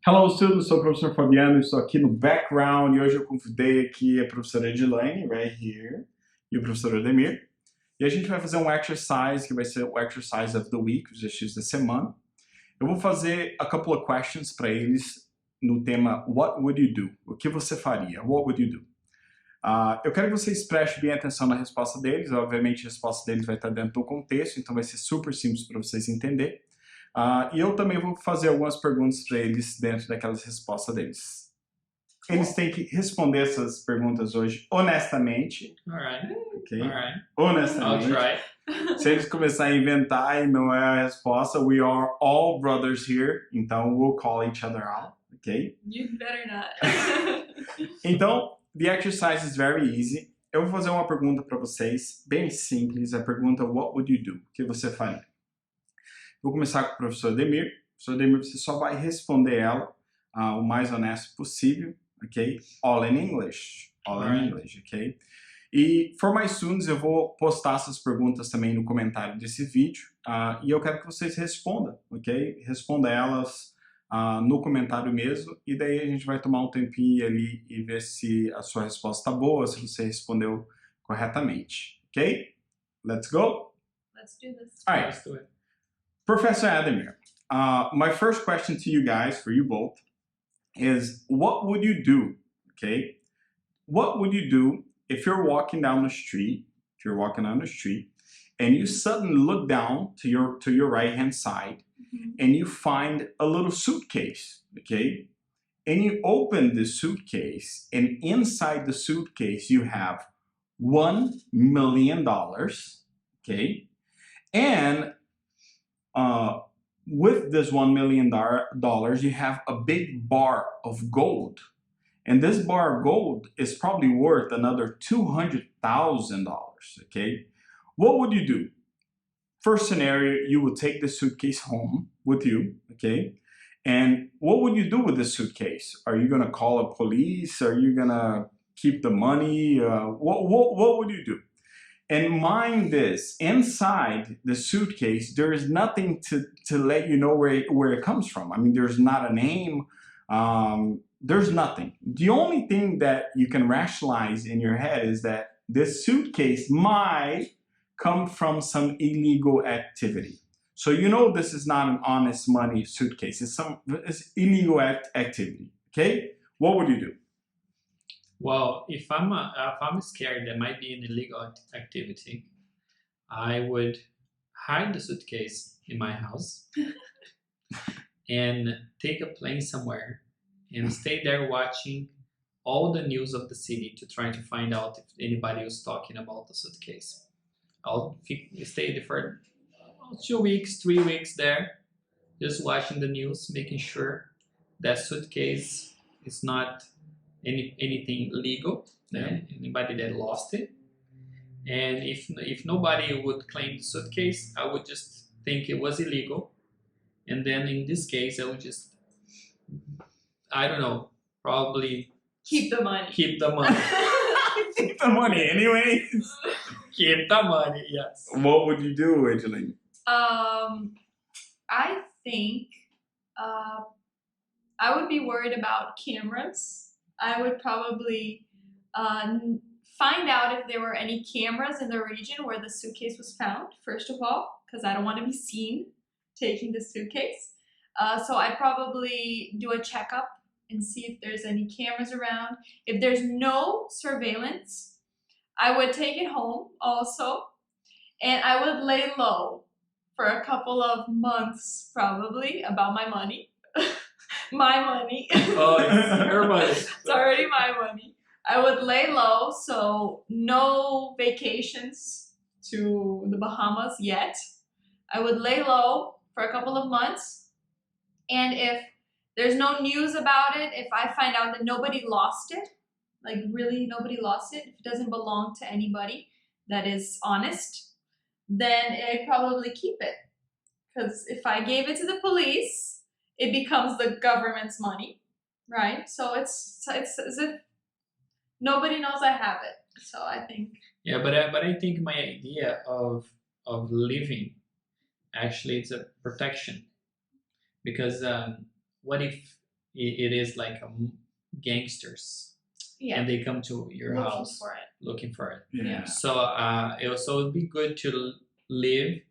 Hello students, sou o professor Fabiano, estou aqui no background e hoje eu convidei aqui a professora Edilaine, right here, e o professor Ademir. E a gente vai fazer um exercise que vai ser o exercise of the week, os exercícios da semana. Eu vou fazer a couple of questions para eles no tema What would you do? O que você faria? What would you do? Eu quero que vocês prestem bem atenção na resposta deles. Obviamente a resposta deles vai estar dentro do contexto, então vai ser super simples para vocês entenderem. E eu também vou fazer algumas perguntas para eles dentro daquelas respostas deles. Eles têm que responder essas perguntas hoje honestamente. Alright. Okay? Alright. Honestamente. I'll try. Se eles começarem a inventar e não é a resposta, we are all brothers here. Então, we'll call each other out. Ok? You better not. Então, the exercise is very easy. Eu vou fazer uma pergunta para vocês, bem simples. A pergunta, what would you do? O que você faria? Vou começar com o professor Ademir. Professor Ademir, você só vai responder ela o mais honesto possível, ok? All in English. All in English, ok? E, for my students, eu vou postar essas perguntas também no comentário desse vídeo. E eu quero que vocês respondam, ok? Responda elas no comentário mesmo. E daí a gente vai tomar um tempinho ali e ver se a sua resposta está boa, se você respondeu corretamente, ok? Let's go? Let's do this. All right. Let's do it. Professor Ademir, my first question to you guys, for you both, is what would you do, okay? What would you do if you're walking down the street, and you suddenly look down to your right-hand side, and you find a little suitcase, okay? And you open the suitcase, and inside the suitcase you have $1 million, okay? And with this $1 million, you have a big bar of gold. And this bar of gold is probably worth another $200,000, okay? What would you do? First scenario, you would take the suitcase home with you, okay? And what would you do with the suitcase? Are you gonna call a police? Are you gonna keep the money? What would you do? And mind this, inside the suitcase, there is nothing to let you know where it comes from. I mean, there's not a name, there's nothing. The only thing that you can rationalize in your head is that this suitcase might come from some illegal activity. So you know this is not an honest money suitcase, it's illegal activity, okay? What would you do? Well, if I'm scared there might be an illegal activity, I would hide the suitcase in my house and take a plane somewhere and stay there watching all the news of the city to try to find out if anybody was talking about the suitcase. I'll stay there for 2 weeks, 3 weeks there, just watching the news, making sure that suitcase is not anything legal, anybody that lost it. And if nobody would claim the suitcase, I would just think it was illegal. And then in this case, I would just, I don't know, probably Keep the money. Keep the money. Keep the money anyways. Keep the money, yes. What would you do, Edilaine? I think I would be worried about cameras. I would probably find out if there were any cameras in the region where the suitcase was found, first of all, because I don't want to be seen taking the suitcase. So I'd probably do a checkup and see if there's any cameras around. If there's no surveillance, I would take it home also, and I would lay low for a couple of months probably about my money. My money. Oh, it's your money. It's already my money. I would lay low, so no vacations to the Bahamas yet. I would lay low for a couple of months, and if there's no news about it, if I find out that nobody lost it, like really nobody lost it, if it doesn't belong to anybody that is honest, then I'd probably keep it. Because if I gave it to the police, it becomes the government's money, right? So it's as if nobody knows I have it. So I think. Yeah, but I think my idea of living actually it's a protection, because what if it is like gangsters, Yeah. and they come to your Looking house for it. looking for it. Yeah. So it would be good to maybe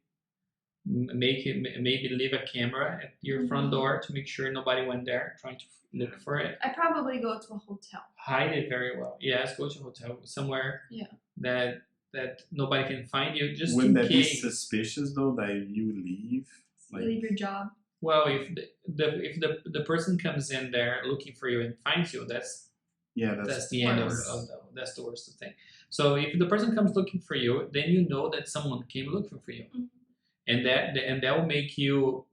leave a camera at your front door to make sure nobody went there trying to look for it. I probably go to a hotel. Hide it very well. Yes, go to a hotel somewhere. Yeah. That nobody can find you, just Wouldn't in that be case. suspicious though that you leave? Like, Leave your job. Well, if the person comes in there looking for you and finds you, that's the end of that's the worst thing. So if the person comes looking for you, then you know that someone came looking for you, and that will make you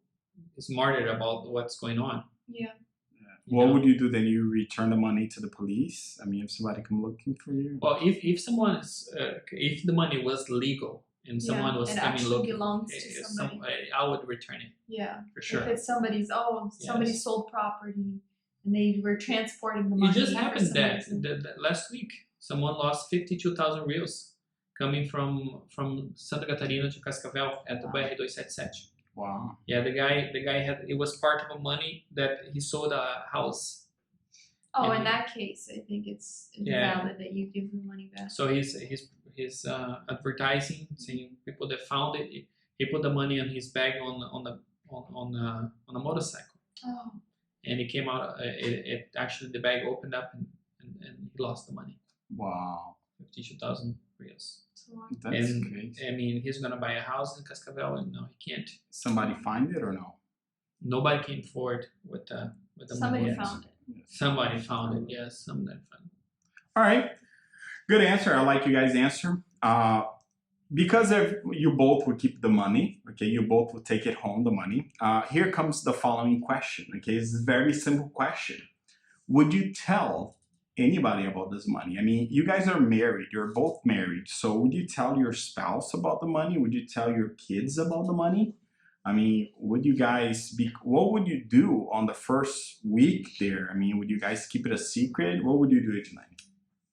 smarter about what's going on. Yeah. what would you do then? You return the money to the police? I mean, if somebody come looking for you? Well, if someone is if the money was legal and someone was coming looking, belongs to somebody. I would return it. Yeah, for sure. If it's somebody sold property and they were transporting the money. It just happened that last week someone lost 52,000 reais coming from Santa Catarina to Cascavel at the BR-277. Wow. Yeah, the guy had, it was part of a money that he sold a house. Oh, in that case, I think it's valid that you give the money back. So he's advertising, saying people that found it, he put the money on his bag on a motorcycle. Oh. And it came out. It actually, the bag opened up and he lost the money. Wow. 52,000 reais. That's crazy. I mean, he's gonna buy a house in Cascavel, and no, he can't. Somebody find it or no? Nobody came forward with the somebody money. found it. Somebody found it. Yes, somebody found it. All right. Good answer. I like you guys' answer. Because if you both would keep the money, okay, you both would take it home, the money. Here comes the following question, okay? It's a very simple question. Would you tell anybody about this money? I mean, you guys are married. You're both married. So would you tell your spouse about the money? Would you tell your kids about the money? I mean, would you guys what would you do on the first week there? I mean, would you guys keep it a secret? What would you do, Edilaine?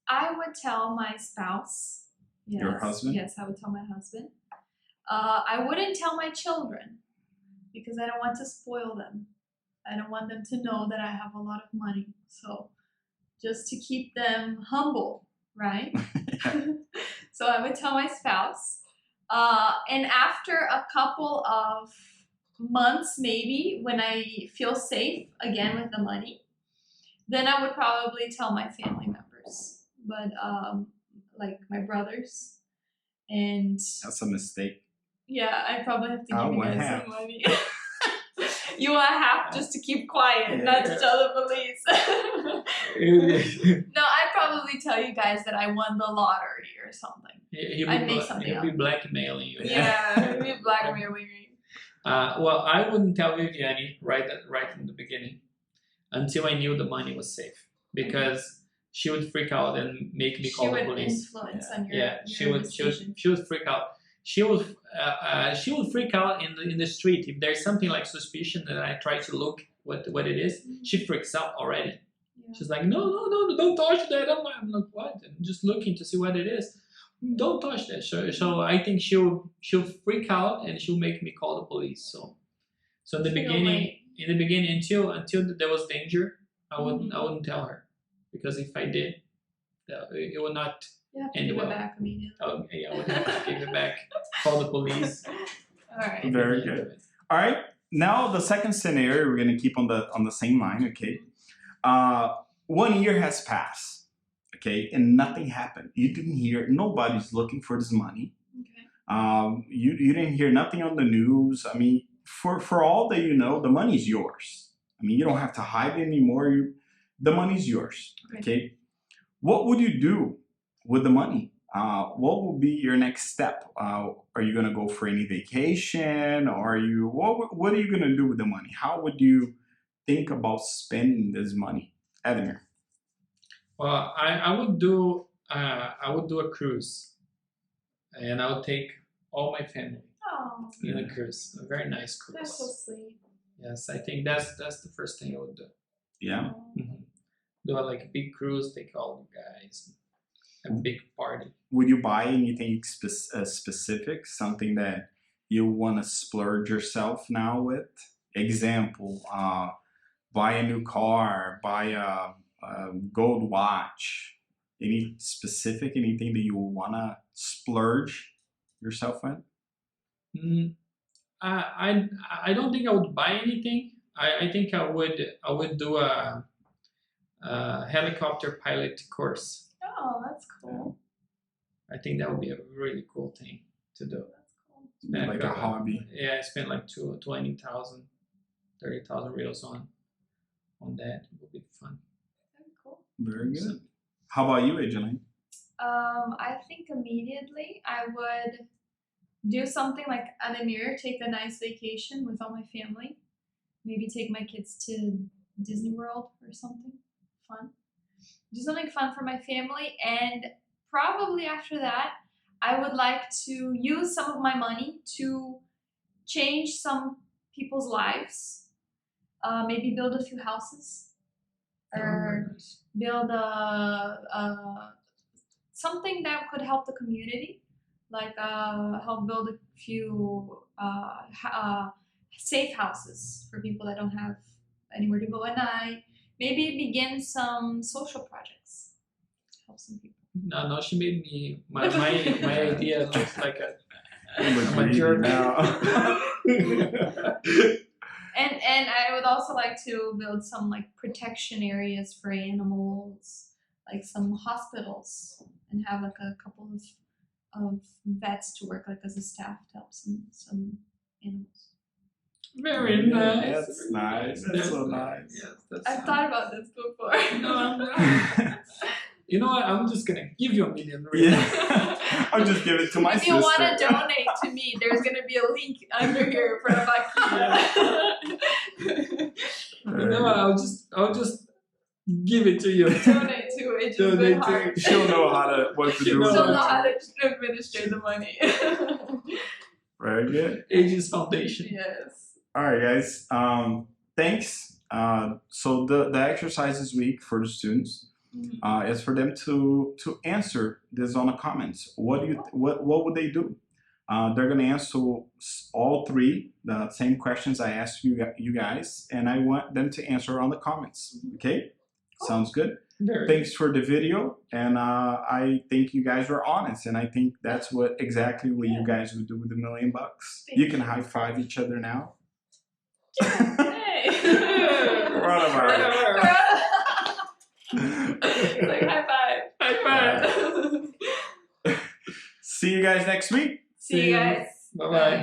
I would tell my spouse. Yes. Your husband? Yes, I would tell my husband. I wouldn't tell my children because I don't want to spoil them. I don't want them to know that I have a lot of money. So just to keep them humble, right? So I would tell my spouse. And after a couple of months, maybe, when I feel safe again with the money, then I would probably tell my family members. But like my brothers, and that's a mistake. Yeah, I probably have to give you guys some money. You want half just to keep quiet, not to tell the police. No, I'd probably tell you guys that I won the lottery or something. I'd make something up. He'll be blackmailing you. Yeah, he'll be blackmailing me. Well, I wouldn't tell Viviane right in the beginning until I knew the money was safe, because she would freak out and make me call the police. She would influence on your decision. She would freak out. She would freak out in the street if there's something like suspicion that I try to look what it is. She freaks out already. Yeah. She's like, no, don't touch that. I'm like, what? I'm just looking to see what it is. Don't touch that. So I think she'll freak out and she'll make me call the police. So in the beginning, until there was danger, I wouldn't tell her, because if I did, it would not. You have to give it back immediately. Oh, yeah, I would have to give it back. Call the police. All right. Very good. All right. Now the second scenario, we're gonna keep on the same line. Okay. 1 year has passed. Okay, and nothing happened. You didn't hear. Nobody's looking for this money. Okay. You didn't hear nothing on the news. I mean, for all that you know, the money's yours. I mean, you don't have to hide it anymore. The money's yours. Okay. What would you do with the money? What will be your next step? Are you gonna go for any vacation? Or what are you gonna do with the money? How would you think about spending this money, Ademir? Well, I would do a cruise, and I would take all my family in a cruise, a very nice cruise. That's so sweet. Yes, I think that's the first thing I would do. Yeah. Do like a big cruise, take all the guys, a big party. Would you buy anything specific, something that you want to splurge yourself now with? Example, buy a new car, buy a gold watch? Any specific, anything that you wanna splurge yourself in? I don't think I would buy anything. I think I would do a helicopter pilot course. Oh, that's cool. I think that would be a really cool thing to do. That's cool. Spend Like a hobby. Yeah, I spent like 20,000, 30,000 reals on that. It would be fun. Very cool. Very good. How about you, Edilaine? I think immediately I would do something like Ademir, take a nice vacation with all my family. Maybe take my kids to Disney World or something fun. Do something fun for my family, and probably after that, I would like to use some of my money to change some people's lives. Maybe build a few houses, or build something that could help the community, like help build a few safe houses for people that don't have anywhere to go at night. Maybe begin some social projects, help some people. No, she made me my idea looks like a journey now. And I would also like to build some like protection areas for animals, like some hospitals, and have like a couple of vets to work like as a staff to help some animals. Very nice. That's nice. That's so nice. Yes, that's I've thought about this before. No, I'm not. You know what? I'm just gonna give you $1 million. Yeah. I'll just give it to my If sister. you want to donate to me, there's gonna be a link under here for a You know what? I'll just give it to you. Donate to it. Just good heart. She'll know what to do. She'll with know it. how to administer the money. Very good. Aegis Foundation. Yes. All right, guys. Thanks. So the exercise this week for the students is for them to answer this on the comments. What would they do? They're gonna answer all three the same questions I asked you guys, and I want them to answer on the comments. Okay, sounds good. Thanks for the video, and I think you guys were honest, and I think that's exactly what you guys would do with $1 million. You can high five each other now. Hey. Coronavirus. It's like high five. High five. See you guys next week. See you guys. Bye bye.